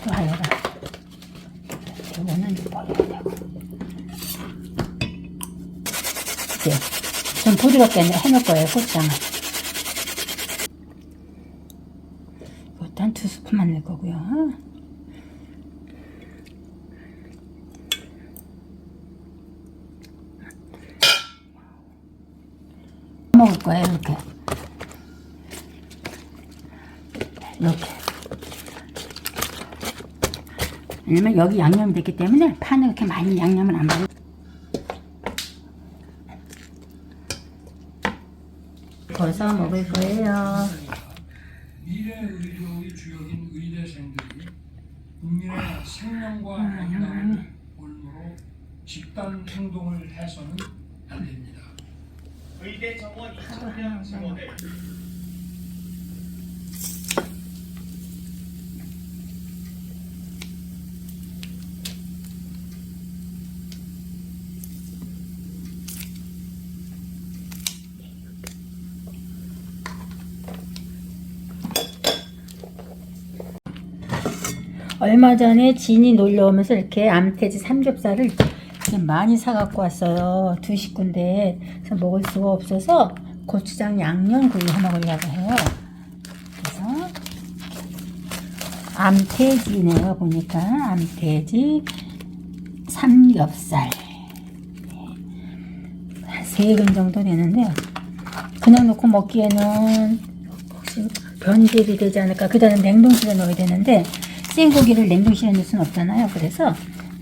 좋아요라. 이거는 버려야 되고. 이제 좀 부드럽게 해놓을 거예요, 고추장을. 이것도 한 2스푼만 넣을 거고요. 먹을 거예요, 이렇게. 이렇게. 왜냐면 여기 양념이 됐기 때문에 파는 이렇게 많이 양념을 안 먹어요. 버섯 먹을 거예요. 미래 의료의 주역인 의대생들이 국민의 생명과 건강을 올무로 집단 행동을 해서는 안 됩니다. 의대 정원 2,000명 증원을 얼마 전에 진이 놀러 오면서 이렇게 암태지 삼겹살을 이렇게 많이 사갖고 왔어요. 2식구인데 그래서 먹을 수가 없어서 고추장 양념구이 해 먹으려고 해요. 그래서 암태지네요. 보니까 암태지 삼겹살 한 3근 정도 되는데 그냥 놓고 먹기에는 혹시 변질이 되지 않을까. 그 다음에 냉동실에 넣어야 되는데 생고기를 냉동실에 넣을 수는 없잖아요. 그래서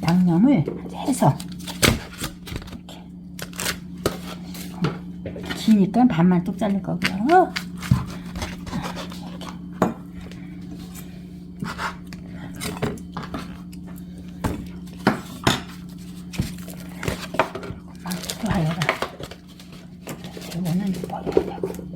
양념을 해서 이렇게 기니까 반만 뚝 자를 거고요. 좋아요. 이거는 버려야 되고.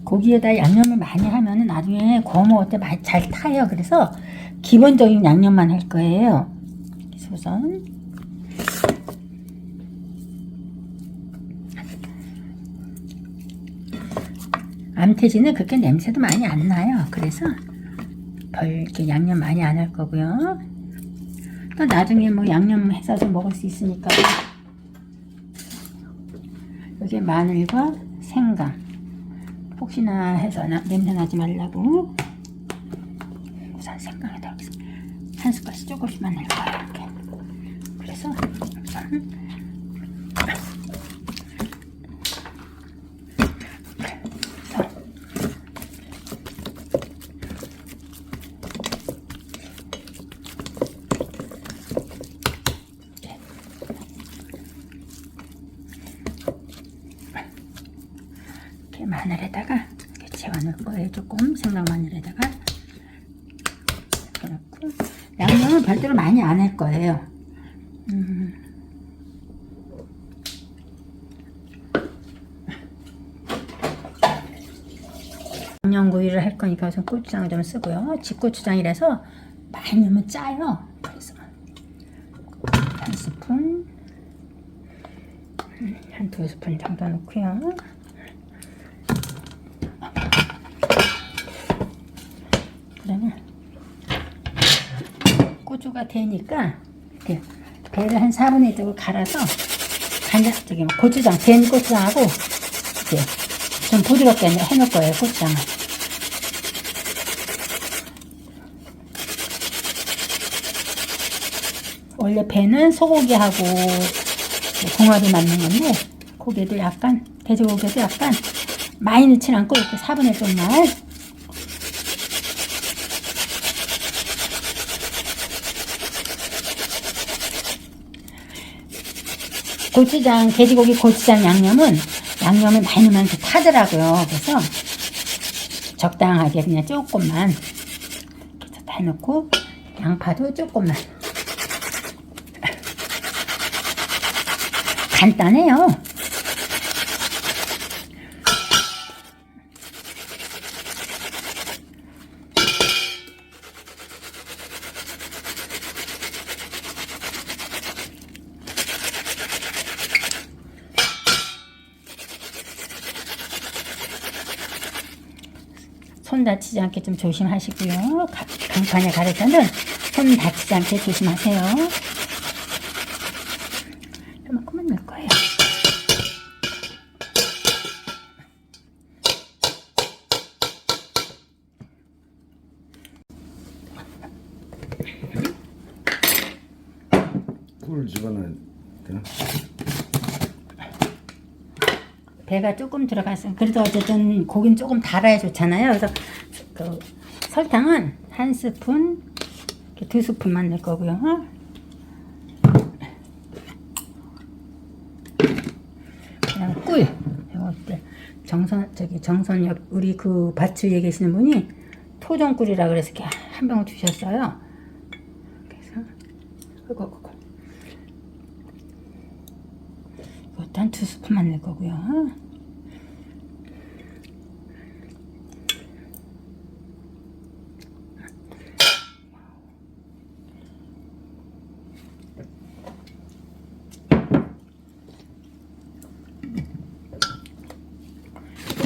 고기에다 양념을 많이 하면은 나중에 구워 먹을 때 많이 잘 타요. 그래서 기본적인 양념만 할 거예요. 우선 암태지는 그렇게 냄새도 많이 안 나요. 그래서 이렇게 양념 많이 안 할 거고요. 또 나중에 뭐 양념 해서 좀 먹을 수 있으니까. 여기 마늘과 생강. 혹시나 해서 냄새 나지 말라고 우선 생강에다 한 숟갈씩 조금씩만 넣을 거예요. 이렇게. 그래서 이렇게 마늘에다가 이렇게 재워 넣을 거예요. 조금 생강 마늘에다가 이렇게 넣고 양념은 별도로 많이 안 할 거예요. 양념구이를 할 거니까 우선 고추장을 좀 쓰고요. 집고추장이라서 많이 넣으면 짜요. 그래서 한 스푼, 한 2스푼 정도 넣고요. 그러면 고추가 되니까 이렇게 배를 한 4분의 1쪽을 갈아서 고추장, 된 고추장하고 이제 좀 부드럽게 해놓을 거예요. 고추장을. 원래 배는 소고기하고 궁합이 맞는 건데 고기도 약간, 돼지고기도 약간 많이 넣진 않고 이렇게 4분의 1쪽만 고추장, 돼지고기 고추장 양념을 많이 넣으면 타더라고요. 그래서 적당하게 그냥 조금만 이렇게 다 넣고 양파도 조금만. 간단해요. 손 다치지 않게 좀 조심하시고요. 강판에 가를 때는 손 다치지 않게 조심하세요. 이만큼만 넣을 거예요. 꿀 집어넣어야 되나? 배가 조금 들어갔어요. 그래도 어쨌든 고기는 조금 달아야 좋잖아요. 그래서 그 설탕은 한 스푼, 이렇게 2스푼만 넣을 거고요. 그다음 꿀. 이거 정선엽 우리 그 밭주위에 계시는 분이 토종꿀이라 그래서 이렇게 한 병을 주셨어요. 그래서 이것도 한 2스푼만 넣을 거고요.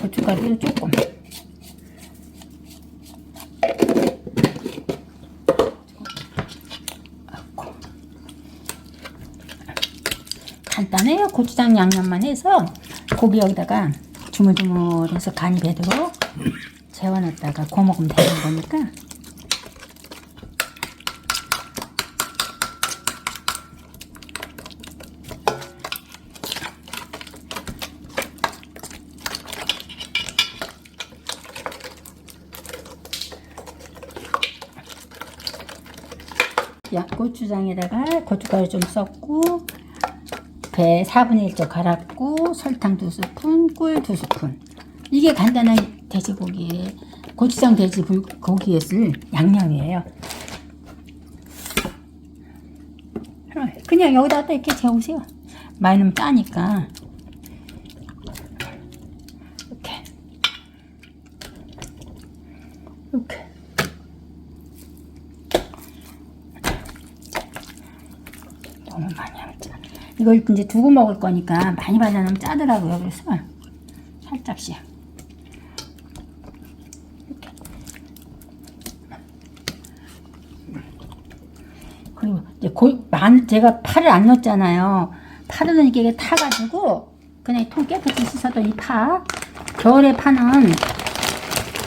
고춧가루를 조금. 간단해요. 고추장 양념만 해서 고기 여기다가 주물주물해서 간이 배도록 재워놨다가 구워 먹으면 되는 거니까. 고추장에다가 고춧가루 좀 섞고 배 4분의 1쪽 갈았고 설탕 2스푼, 꿀 2스푼. 이게 간단한 돼지고기에 고추장 돼지고기에 쓸 양념이에요. 그냥 여기다 이렇게 재우세요. 많이 넣으면 짜니까. 이렇게 너무 많이 하면 짜. 이걸 이제 두고 먹을 거니까 많이 발라놓으면 짜더라고요. 그래서 살짝씩 이렇게. 그리고 이제 제가 파를 안 넣었잖아요. 파를 넣으니까 이게 타가지고 그냥 이 통 깨끗이 씻어도 이 겨울에 파는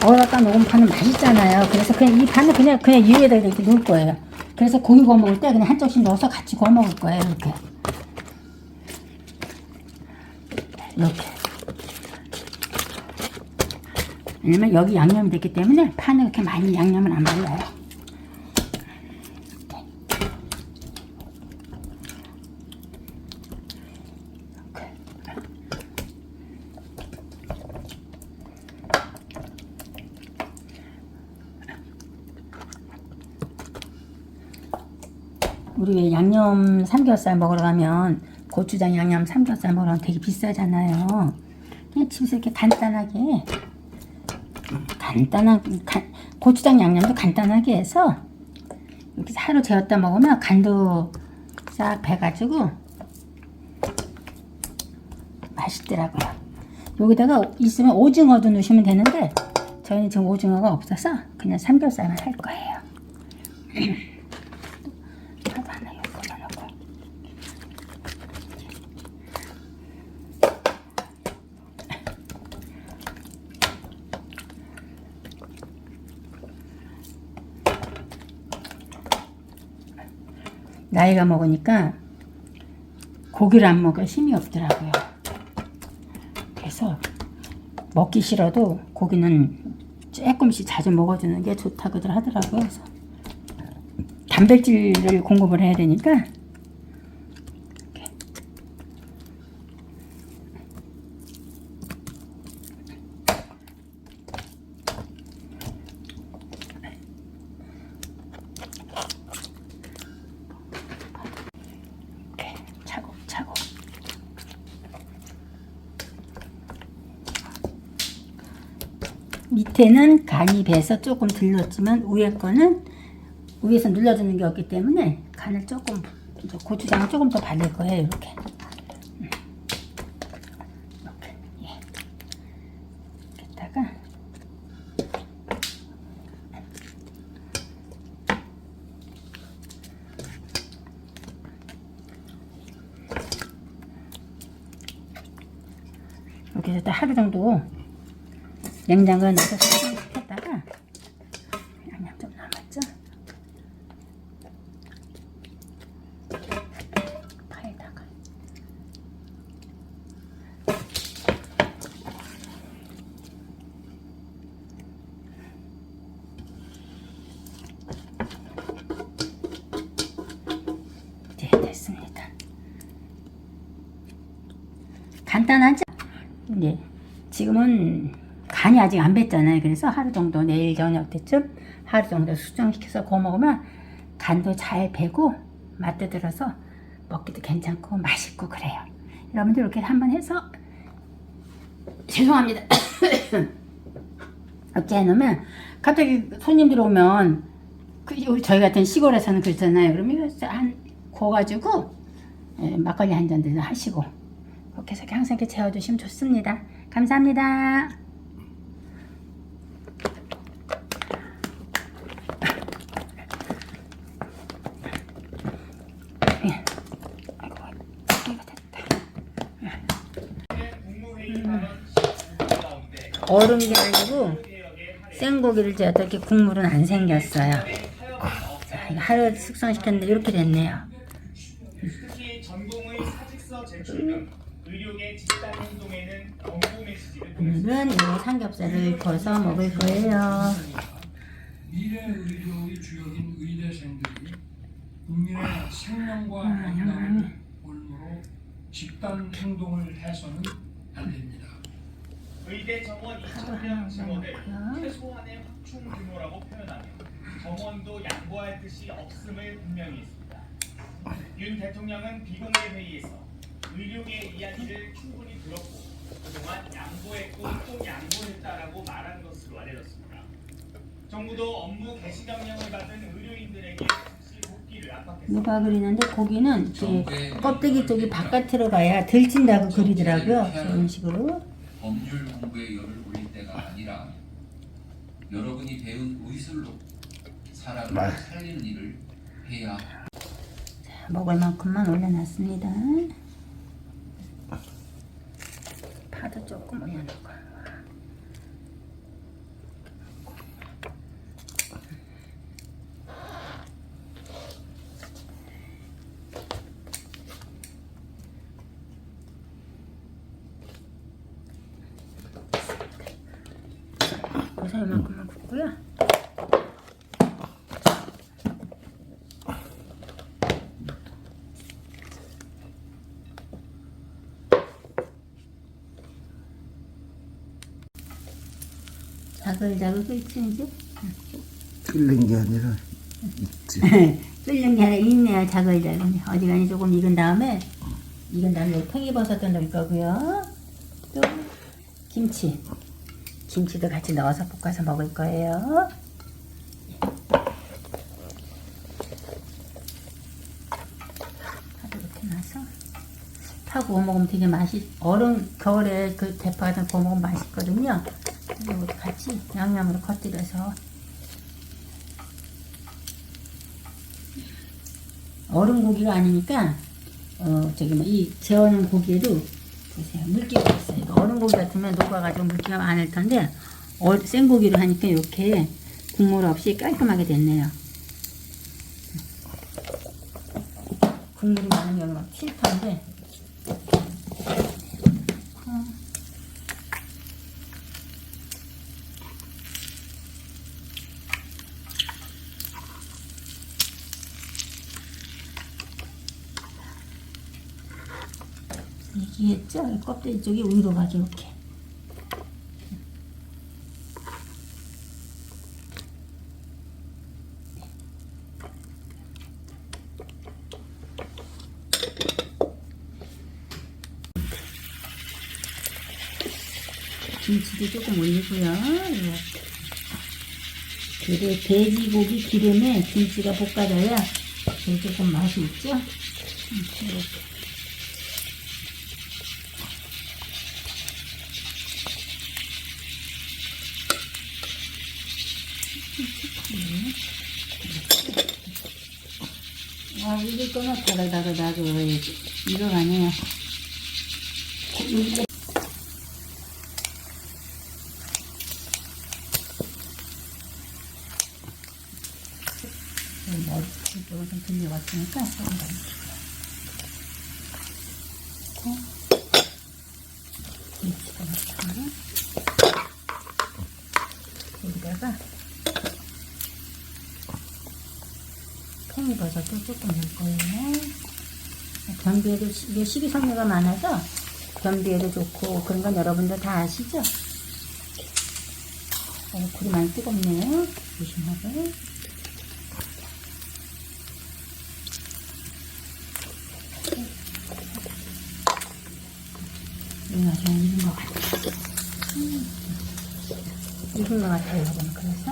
얼었다 녹은 파는 맛있잖아요. 그래서 그냥 이 파는 그냥 이 위에다 이렇게 넣을 거예요. 그래서 고기 구워 먹을 때 그냥 한 쪽씩 넣어서 같이 구워 먹을 거예요. 이렇게. 왜냐면 여기 양념이 됐기 때문에 파는 그렇게 많이 양념을 안 발라요. 우리 왜 양념 삼겹살 먹으러 가면 고추장 양념 삼겹살 먹으러 가면 되게 비싸잖아요. 그냥 집에서 이렇게 간단하게 고추장 양념도 간단하게 해서 이렇게 하루 재웠다 먹으면 간도 싹 배가지고 맛있더라고요. 여기다가 있으면 오징어도 넣으시면 되는데 저희는 지금 오징어가 없어서 그냥 삼겹살만 할 거예요. 하나 여기다 넣고. 나이가 먹으니까 고기를 안 먹을 힘이 없더라고요. 그래서 먹기 싫어도 고기는 조금씩 자주 먹어주는 게 좋다고들 하더라고요. 그래서 단백질을 공급을 해야 되니까 이렇게 차곡차곡. 밑에는 간이 배서 조금 들렀지만 위에 거는 위에서 눌러주는 게 없기 때문에 간을 조금, 고추장을 조금 더 바를 거예요. 이렇게. 이렇게. 예. 이렇게다가 그래서 하루 정도 냉장고에 넣어서 숙성시켰다가 양념 좀 남았죠? 파에다가 네, 됐습니다. 간단하죠? 네. 지금은 간이 아직 안 뱄잖아요. 그래서 하루 정도, 내일 저녁 때쯤 하루 정도 수정시켜서 구워 먹으면 간도 잘 배고 맛도 들어서 먹기도 괜찮고 맛있고 그래요. 여러분들 이렇게 한번 해서 죄송합니다. 이렇게 해놓으면 갑자기 손님들 오면 저희 같은 시골에서는 그렇잖아요. 그러면 한 구워가지고 막걸리 한 잔 하시고 그렇게 해서 항상 이렇게 재워두시면 좋습니다. 감사합니다. 얼은 게 아니고 생고기를 제가 이렇게 국물은 안 생겼어요. 자, 이거 하루 숙성시켰는데 이렇게 됐네요. 특히 전공의 사직서 제출 등 의료계 집단 행동에는 경고 메시지를 오늘은 이 삼겹살을 구워서 먹을 거예요. 미래 의료의 주역인 의대생들이 국민의 생명과 건강을 올무로 집단 행동을 해서는 안 됩니다. 의대 정원 2,000명 증원을 최소한의 확충 규모라고 표현하며 정원도 양보할 뜻이 없음을 분명히 했습니다. 윤 대통령은 비공개 회의에서 의료계 이야기를 충분히 들었고 그동안 양보했고 또 양보했다라고 말한 것으로 알려졌습니다. 정부도 업무 개시 명령을 받은 의료인들에게 즉시 복귀를 압박했습니다. 누가 그리는데 고기는 이렇게 껍데기 쪽이 바깥으로 가야 덜 찐다고 그리더라고요. 이런 식으로. 법률 공부에 열을 올릴 때가 아니라 여러분이 배운 의술로 사람을 살리는 일을 해야 먹을 만큼만 올려놨습니다. 파도 조금 올려놓고. 버섯 이만큼만 붓고요. 자글자글 끓지 이제? 끓는 게 아니라 있지. 끓는 게 아니라 있네요. 자글자글. 어지간히 조금 익은 다음에 여기 팽이버섯도 넣을 거고요. 또 김치도 같이 넣어서 볶아서 먹을 거예요. 파도 이렇게 넣어서 파 구워 먹으면 되게 얼음 겨울에 그 대파 같은 거 구워 먹으면 맛있거든요. 이것도 같이 양념으로 겉들여서 얼음 고기가 아니니까 이 재워놓은 고기에도 보세요, 물기가 있어요. 얼음 고기 같으면 녹아가지고 물기가 많을 텐데 생고기로 하니까 이렇게 국물 없이 깔끔하게 됐네요. 국물이 많은 경우는 막 칠판데 얘기했죠? 껍데기 쪽이 위로 가게 이렇게. 김치도 조금 올리고요. 이렇게. 돼지고기 기름에 김치가 볶아져야 조금 맛이 있죠? 이렇게. 익을 거면 다글다글 익어가네요. 이쪽을 좀 돌려봤으니까 조금 더 넣고 김치도 넣고 여기다가 팽이버섯도 조금 넣을 거예요. 변비에도 이게 식이섬유가 많아서 변비에도 좋고 그런 건 여러분들 다 아시죠? 불이 많이 뜨겁네요. 조심하게. 이거 좀 익은 것 같아요. 익은 것 같아요, 여러분. 그래서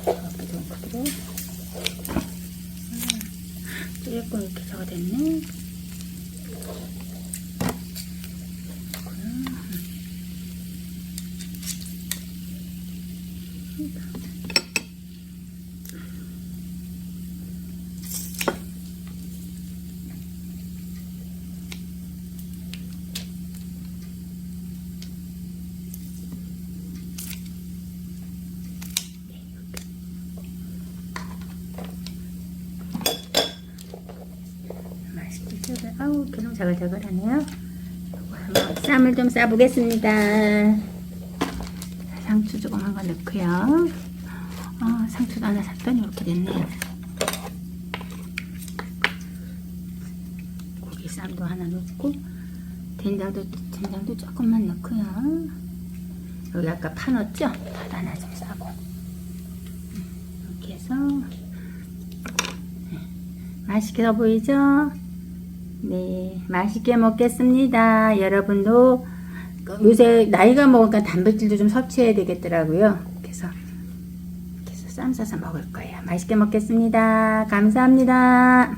이렇게 좀 크기로 조금 이렇게 저가 됐네. 맛있게 쪄서 아우 계속 자글자글하네요. 한번 쌈을 좀 싸보겠습니다. 상추 조그만 거 넣고요. 상추도 하나 샀더니 이렇게 됐네요. 고기 쌈도 하나 넣고 된장도 조금만 넣고요. 여기 아까 파 넣었죠? 파 하나 좀 싸고 이렇게 해서 맛있게 보이죠? 네, 맛있게 먹겠습니다. 여러분도 요새 나이가 먹으니까 단백질도 좀 섭취해야 되겠더라고요. 그래서 쌈 싸서 먹을 거예요. 맛있게 먹겠습니다. 감사합니다.